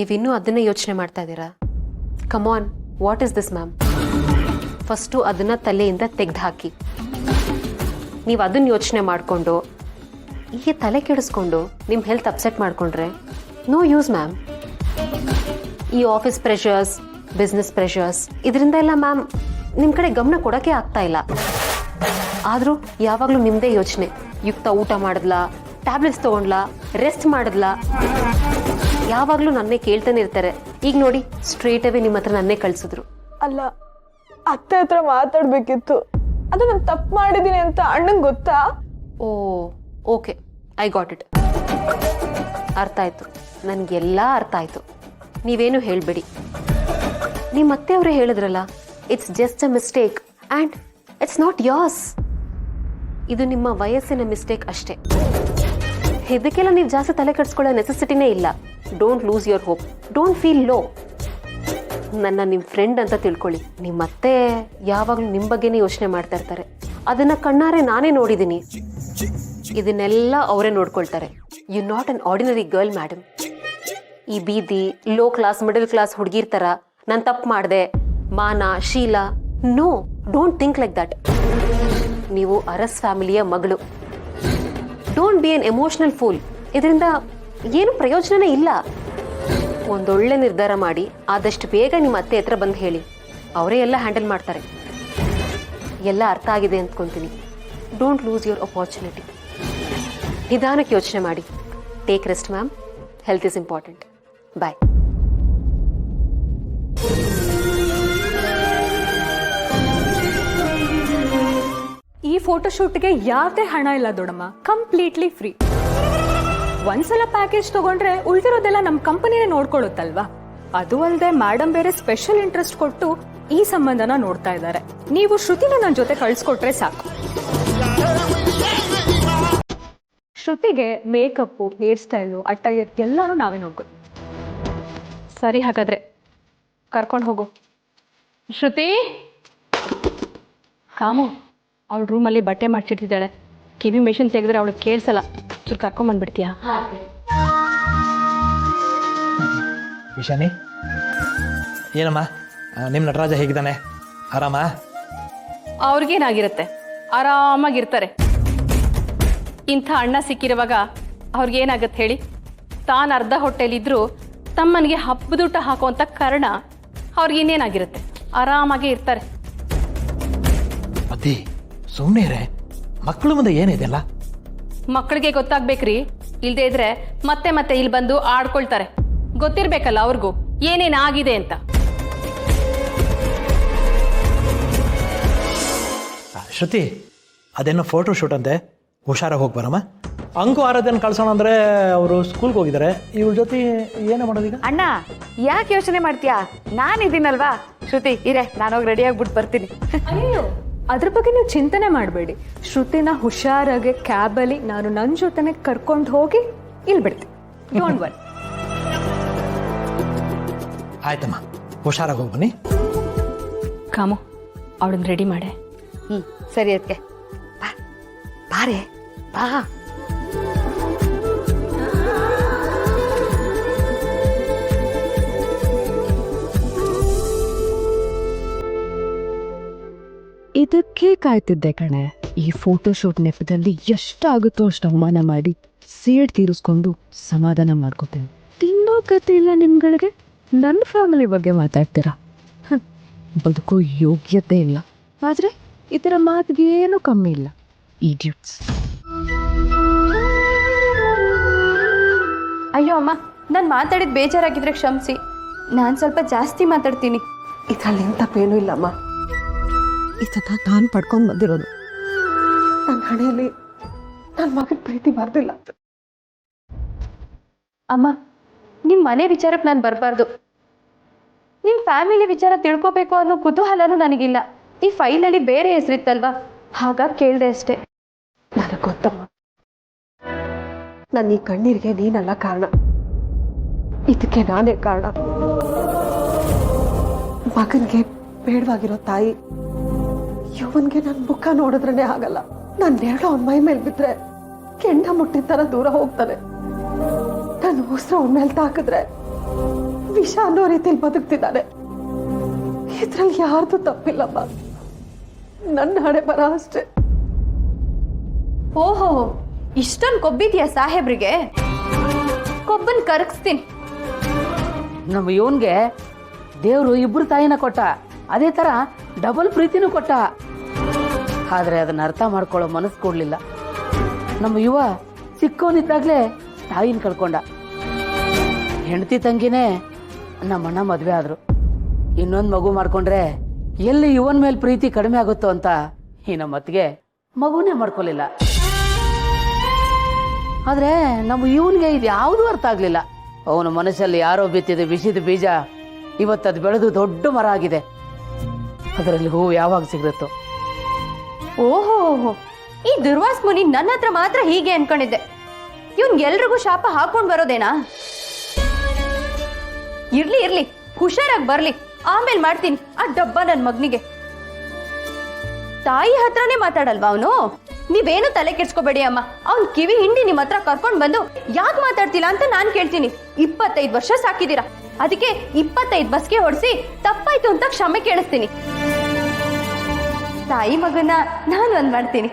ನೀವಿನ್ನೂ ಅದನ್ನೇ ಯೋಚನೆ ಮಾಡ್ತಾ ಇದ್ದೀರಾ? Come on, what is this ma'am? First ಅದನ್ನು ತಲೆಯಿಂದ ತೆಗೆದು ಹಾಕಿ. ನೀವು ಅದನ್ನು ಯೋಚನೆ ಮಾಡಿಕೊಂಡು ಹೀಗೆ ತಲೆ ಕೆಡಿಸ್ಕೊಂಡು ನಿಮ್ಮ ಹೆಲ್ತ್ ಅಪ್ಸೆಟ್ ಮಾಡಿಕೊಂಡ್ರೆ ನೋ ಯೂಸ್ ಮ್ಯಾಮ್. ಈ ಆಫೀಸ್ ಪ್ರೆಷರ್ಸ್, ಬಿಸ್ನೆಸ್ ಪ್ರೆಷರ್ಸ್ ಇದರಿಂದ ಎಲ್ಲ ಮ್ಯಾಮ್ ನಿಮ್ಮ ಕಡೆ ಗಮನ ಕೊಡೋಕ್ಕೆ ಆಗ್ತಾ ಇಲ್ಲ. ಆದರೂ ಯಾವಾಗಲೂ ನಿಮ್ಮದೇ ಯೋಚನೆ. ಯುಕ್ತ ಊಟ ಮಾಡಿದ್ಲಾ, ಟ್ಯಾಬ್ಲೆಟ್ಸ್ ತೊಗೊಂಡ್ಲಾ, ರೆಸ್ಟ್ ಮಾಡಿದ್ಲಾ, ಯಾವಾಗಲೂ ನನ್ನೇ ಕೇಳ್ತಾನೆ ಇರ್ತಾರೆ. ಈಗ ನೋಡಿ, ಸ್ಟ್ರೇಟ್ ಅವೇ ನಿಮ್ಮ ಹತ್ರ ನನ್ನೇ ಕಳಿಸಿದ್ರು. ಅಲ್ಲ, ಅತ್ತೆ ಹತ್ರ ಮಾತಾಡ್ಬೇಕಿತ್ತು. ಅದು ನಾನು ತಪ್ಪು ಮಾಡಿದ್ದೀನಿ ಅಂತ ಅಣ್ಣಂಗೆ ಗೊತ್ತಾ? ಓ ಓಕೆ, ಐ ಗಾಟ್ ಇಟ್. ಅರ್ಥ ಆಯ್ತು, ನನಗೆಲ್ಲ ಅರ್ಥ ಆಯ್ತು. ನೀವೇನು ಹೇಳಬೇಡಿ. ನಿಮ್ಮ ಅತ್ತೆಯವರೇ ಹೇಳಿದ್ರಲ್ಲ, it's just a mistake and it's not yours. ಇದು ನಿಮ್ಮ ವಯಸ್ಸಿನ ಮಿಸ್ಟೇಕ್ ಅಷ್ಟೇ. ಇದಕ್ಕೆಲ್ಲ ನೀವು ಜಾಸ್ತಿ ತಲೆ ಕೆಡಿಸ್ಕೊಳ್ಳೋ ನೆಸೆಸಿಟಿನೇ ಇಲ್ಲ. Don't lose your hope, don't feel low. ನನ್ನ ನಿಮ್ಮ ಫ್ರೆಂಡ್ ಅಂತ ತಿಳ್ಕೊಳ್ಳಿ. ನಿಮ್ಮ ಅತ್ತೆ ಯಾವಾಗಲೂ ನಿಮ್ಮ ಬಗ್ಗೆನೇ ಯೋಚನೆ ಮಾಡ್ತಾ ಇರ್ತಾರೆ. ಅದನ್ನು ಕಣ್ಣಾರೆ ನಾನೇ ನೋಡಿದ್ದೀನಿ. ಇದನ್ನೆಲ್ಲ ಅವರೇ ನೋಡ್ಕೊಳ್ತಾರೆ. You not an ordinary girl madam. ಈ ಬೀದಿ ಲೋ ಕ್ಲಾಸ್, ಮಿಡಲ್ ಕ್ಲಾಸ್ ಹುಡುಗಿರ್ ಥರ ನಾನು ತಪ್ಪು ಮಾಡಿದೆ, ಮಾನ, ಶೀಲ, no, don't think like that. ನೀವು ಅರಸ್ ಫ್ಯಾಮಿಲಿಯ ಮಗಳು. Don't be an emotional fool. ಇದರಿಂದ ಏನು ಪ್ರಯೋಜನನೇ ಇಲ್ಲ. ಒಂದೊಳ್ಳೆ ನಿರ್ಧಾರ ಮಾಡಿ ಆದಷ್ಟು ಬೇಗ ನಿಮ್ಮ ಅತ್ತೆ ಹತ್ರ ಬಂದು ಹೇಳಿ. ಅವರೇ ಎಲ್ಲ ಹ್ಯಾಂಡಲ್ ಮಾಡ್ತಾರೆ. ಎಲ್ಲ ಅರ್ಥ ಆಗಿದೆ ಅಂದ್ಕೊತೀನಿ. Don't lose your opportunity. ನಿಧಾನಕ್ಕೆ ಯೋಚನೆ ಮಾಡಿ. Take rest ma'am. Health is important. Bye. ಈ ಫೋಟೋಶೂಟ್ಗೆ ಯಾವುದೇ ಹಣ ಇಲ್ಲ ದೊಡ್ಡಮ್ಮ, ಕಂಪ್ಲೀಟ್ಲಿ ಫ್ರೀ. ಒಂದ್ಸಲ ಪ್ಯಾಕೇಜ್ ತಗೊಂಡ್ರೆ ಉಳಿದಿರೋದೆಲ್ಲ ನಮ್ಮ ಕಂಪನಿನೇ ನೋಡ್ಕೊಳ್ಳುತ್ತಲ್ವಾ. ಅದು ಅಲ್ಲದೆ ಮೇಡಮ್ ಬೇರೆ ಸ್ಪೆಷಲ್ ಇಂಟ್ರೆಸ್ಟ್ ಕೊಟ್ಟು ಈ ಸಂಬಂಧನ ನೋಡ್ತಾ ಇದ್ದಾರೆ. ನೀವು ಶ್ರುತಿನ ನನ್ನ ಜೊತೆ ಕಳ್ಸಿಕೊಟ್ರೆ ಸಾಕು. ಶ್ರುತಿಗೆ ಮೇಕಪ್ಪು, ಹೇರ್ ಸ್ಟೈಲು, ಅಟೈರ್ ಎಲ್ಲಾನು ನಾವೇ ನೋಡ್ಕೊ. ಸರಿ, ಹಾಗಾದ್ರೆ ಕರ್ಕೊಂಡು ಹೋಗು. ಶ್ರುತಿ, ಕಾಮು ಅವಳ ರೂಮಲ್ಲಿ ಬಟ್ಟೆ ಮಾಡಿಸಿಟ್ಟಿದ್ದಾಳೆ. ಕಿವಿ ಮೆಷಿನ್ ತೆಗೆದ್ರೆ ಅವಳಿಗೆ ಕೇಳಿಸಲ್ಲ. ಚೂರು ಕರ್ಕೊಂಬಂದ್ಬಿಡ್ತೀಯಾ? ವಿಶಾನಿ, ಏನಮ್ಮ ನಿಮ್ಮ ನಟರಾಜ ಹೇಗಿದ್ದಾನೆ? ಆರಾಮ? ಅವ್ರಿಗೇನಾಗಿರುತ್ತೆ, ಆರಾಮಾಗಿರ್ತಾರೆ. ಇಂಥ ಅಣ್ಣ ಸಿಕ್ಕಿರುವಾಗ ಅವ್ರಿಗೇನಾಗತ್ತೆ ಹೇಳಿ? ತಾನು ಅರ್ಧ ಹೊಟ್ಟೆಲಿದ್ರೂ ತಮ್ಮನಿಗೆ ಹಬ್ಬದೂಟ ಹಾಕುವಂಥ ಕಾರಣ ಅವ್ರಿಗಿನ್ನೇನಾಗಿರುತ್ತೆ, ಆರಾಮಾಗೇ ಇರ್ತಾರೆ. ಅದೇ ಸುಮ್ಮನೆ ರೇ, ಮಕ್ಕಳು ಮುಂದೆ ಏನಿದೆಲ್ಲ ಮಕ್ಕಳಿಗೆ ಗೊತ್ತಾಗ್ಬೇಕ್ರಿ. ಇಲ್ದೇ ಇದ್ರೆ ಮತ್ತೆ ಮತ್ತೆ ಇಲ್ಲಿ ಬಂದು ಆಡ್ಕೊಳ್ತಾರೆ. ಗೊತ್ತಿರ್ಬೇಕಲ್ಲ ಅವ್ರಿಗೂ ಏನೇನಾಗಿದೆ ಅಂತ. ಶ್ರುತಿ, ಅದೇನೋ ಫೋಟೋ ಶೂಟ್ ಅಂತೆ, ಹುಷಾರಾಗಿ ಹೋಗಿ ಬರಮ್ಮ. ಅಂಕು ಆರಾಧನೆ ಕಳ್ಸೋಣ ಅಂದರೆ ಅವರು ಸ್ಕೂಲ್ಗೆ ಹೋಗಿದ್ದಾರೆ. ಇವ್ರ ಜೊತೆ ಏನೋ ಮಾಡೋದೀಗ? ಅಣ್ಣ, ಯಾಕೆ ಯೋಚನೆ ಮಾಡ್ತೀಯಾ? ನಾನಿದ್ದೀನಲ್ವಾ. ಶ್ರುತಿ ಇರೇ, ನಾನೋಗಿ ರೆಡಿ ಆಗ್ಬಿಟ್ಟು ಬರ್ತೀನಿ. ಅಯ್ಯೋ, ಅದ್ರ ಬಗ್ಗೆ ನೀವು ಚಿಂತನೆ ಮಾಡಬೇಡಿ. ಶ್ರುತಿನ ಹುಷಾರಾಗಿ ಕ್ಯಾಬಲ್ಲಿ ನಾನು ನನ್ನ ಜೊತೆನೆ ಕರ್ಕೊಂಡು ಹೋಗಿ ಇಲ್ಲಿ ಬಿಡ್ತೀನಿ. Don't worry. ಆಯ್ತಮ್ಮ, ಹುಷಾರಾಗಿ ಹೋಗಿ ಬನ್ನಿ. ಕಾಮು, ಅವಳನ್ನ ರೆಡಿ ಮಾಡೆ. ಸರಿ ಅದಕ್ಕೆ ಬಾರೆ ಬಾ. ಇದಕ್ಕೆ ಕಾಯ್ತಿದ್ದೆ ಕಣೆ. ಈ ಫೋಟೋಶೂಟ್ ನೆಪದಲ್ಲಿ ಎಷ್ಟಾಗುತ್ತೋ ಅಷ್ಟು ಅವಮಾನ ಮಾಡಿ ಸೇಡ್ ತೀರಿಸ್ಕೊಂಡು ಸಮಾಧಾನ ಮಾಡ್ಕೋತೇನೆ. ತಿನ್ನೋ ಕತೆ ಇಲ್ಲ ನಿಮ್ಗಳಿಗೆ. ನನ್ನ ಫ್ಯಾಮಿಲಿ ಬಗ್ಗೆ ಮಾತಾಡ್ತೀರಾ? ಬದುಕೋ ಯೋಗ್ಯತೆ ಇಲ್ಲ. ಆದರೆ ಇದರ ಮಾತಿಗೆ ಏನೂ ಕಮ್ಮಿ ಇಲ್ಲ. ಇಡಿಯಟ್ಸ್. ಅಯ್ಯೋ ಅಮ್ಮ, ನಾನು ಮಾತಾಡಿದ ಬೇಜಾರಾಗಿದ್ರೆ ಕ್ಷಮಿಸಿ. ನಾನು ಸ್ವಲ್ಪ ಜಾಸ್ತಿ ಮಾತಾಡ್ತೀನಿ. ಇದರಲ್ಲಿ ಎಂಥ ತಪ್ಪೇನೂ ಇಲ್ಲಮ್ಮ. ಈ ಸತ ನಾನು ಪಡ್ಕೊಂಡು ಬಂದಿರೋದು. ನನ್ನ ಹಣೆಯಲ್ಲಿ ನನ್ನ ಮಗನ ಪ್ರೀತಿ ಬರ್ದಿಲ್ಲ. ಅಮ್ಮ, ನಿಮ್ಮ ಮನೆ ವಿಚಾರಕ್ಕೆ ನಾನು ಬರಬಾರ್ದು. ನಿಮ್ಮ ಫ್ಯಾಮಿಲಿ ವಿಚಾರ ತಿಳ್ಕೊಬೇಕು ಅನ್ನೋ ಕುತೂಹಲನೂ ನನಗಿಲ್ಲ. ಈ ಫೈಲಲ್ಲಿ ಬೇರೆ ಹೆಸರಿತ್ತಲ್ವಾ, ಹಾಗಾಗಿ ಕೇಳಿದೆ ಅಷ್ಟೇ. ನನಗೆ ಗೊತ್ತಮ್ಮ, ನನ್ನ ಈ ಕಣ್ಣೀರಿಗೆ ನೀನಲ್ಲ ಕಾರಣ, ಇದಕ್ಕೆ ನಾನೇ ಕಾರಣ. ಮಗನಿಗೆ ಬೇಡವಾಗಿರೋ ತಾಯಿ, ಇವನ್ಗೆ ನನ್ನ ಮುಖ ನೋಡಿದ್ರೇ ಆಗಲ್ಲ. ನಾನು ನೆರಳು ಅವನ ಮೈ ಮೇಲೆ ಬಿದ್ರೆ ಕೆಂಡ ಮುಟ್ಟಿದ ಥರ ದೂರ ಹೋಗ್ತಾನೆ. ನನ್ನ ಉಸಿರು ಅವನ ಮೇಲೆ ತಾಕಿದ್ರೆ ವಿಷ ಅನ್ನೋ ರೀತಿಯಲ್ಲಿ ಬದುಕ್ತಿದ್ದಾನೆ. ಇದ್ರಲ್ಲಿ ಯಾರ್ದು ತಪ್ಪಿಲ್ಲಮ್ಮ, ನನ್ನ ಹಣೆ ಬರ ಅಷ್ಟೇ. ಓಹೋ, ಇಷ್ಟೊಂದು ಕೊಬ್ಬಿದ್ಯಾ ಸಾಹೇಬ್ರಿಗೆ? ಕೊಬ್ಬನ್ ಕರಗಿಸ್ತೀನಿ. ನಮ್ಮ ಇವನ್ಗೆ ದೇವ್ರು ಇಬ್ರು ತಾಯಿನ ಕೊಟ್ಟ, ಅದೇ ತರ ಡಬಲ್ ಪ್ರೀತಿನೂ ಕೊಟ್ಟ. ಆದ್ರೆ ಅದನ್ನ ಅರ್ಥ ಮಾಡ್ಕೊಳ್ಳೋ ಮನಸ್ಸು ಕೊಡ್ಲಿಲ್ಲ. ನಮ್ಮ ಯುವ ಸಿಕ್ಕೋನಿದ್ದಾಗ್ಲೇ ತಾಯಿನ ಕಳ್ಕೊಂಡ. ಹೆಂಡತಿ ತಂಗಿನೇ ನಮ್ಮಣ್ಣ ಮದ್ವೆ ಆದ್ರು. ಇನ್ನೊಂದು ಮಗು ಮಾಡ್ಕೊಂಡ್ರೆ ಎಲ್ಲಿ ಇವನ್ ಮೇಲೆ ಪ್ರೀತಿ ಕಡಿಮೆ ಆಗುತ್ತೋ ಅಂತ ಈ ನಮ್ಮ ಅತ್ತಿಗೆ ಮಗುನೇ ಮಾಡ್ಕೊಲಿಲ್ಲ. ಆದ್ರೆ ನಮ್ಮ ಇವನ್ಗೆ ಇದು ಯಾವುದೂ ಅರ್ಥ ಆಗ್ಲಿಲ್ಲ. ಅವನ ಮನಸ್ಸಲ್ಲಿ ಯಾರೋ ಬಿತ್ತಿದ ವಿಷದ ಬೀಜ ಇವತ್ತದು ಬೆಳೆದು ದೊಡ್ಡ ಮರ ಆಗಿದೆ. ಅದರಲ್ಲಿ ಹೂವು ಯಾವಾಗ ಸಿಗುತ್ತೋ. ಓಹೋ, ಈ ದುರ್ವಾಸ್ ಮುನಿ ನನ್ನ ಹತ್ರ ಮಾತ್ರ ಹೀಗೆ ಅನ್ಕೊಂಡಿದ್ದೆ. ಇವನ್ ಎಲ್ರಿಗೂ ಶಾಪ ಹಾಕೊಂಡ್ ಬರೋದೇನಾ? ಇರ್ಲಿ ಇರ್ಲಿ, ಹುಷಾರಾಗಿ ಬರ್ಲಿ, ಆಮೇಲೆ ಮಾಡ್ತೀನಿ ಆ ಡಬ್ಬ ನನ್ ಮಗನಿಗೆ. ತಾಯಿ ಹತ್ರನೇ ಮಾತಾಡಲ್ವಾ ಅವನು? ನೀವೇನು ತಲೆ ಕೆಡ್ಸ್ಕೋಬೇಡಿ ಅಮ್ಮ. ಅವ್ನ್ ಕಿವಿ ಹಿಂಡಿ ನಿಮ್ ಹತ್ರ ಕರ್ಕೊಂಡ್ ಬಂದು ಯಾಕೆ ಮಾತಾಡ್ತಿಲ್ಲ ಅಂತ ನಾನ್ ಕೇಳ್ತೀನಿ. 25 ವರ್ಷ ಸಾಕಿದೀರಾ, ಅದಕ್ಕೆ 25 ಬಸ್ಗೆ ಹೊಡ್ಸಿ ತಪ್ಪಾಯ್ತು ಅಂತ ಕ್ಷಮೆ ಕೇಳಿಸ್ತೀನಿ. ತಾಯಿ ಮಗನ ನಾನು ಒಂದ್ ಮಾಡ್ತೀನಿ.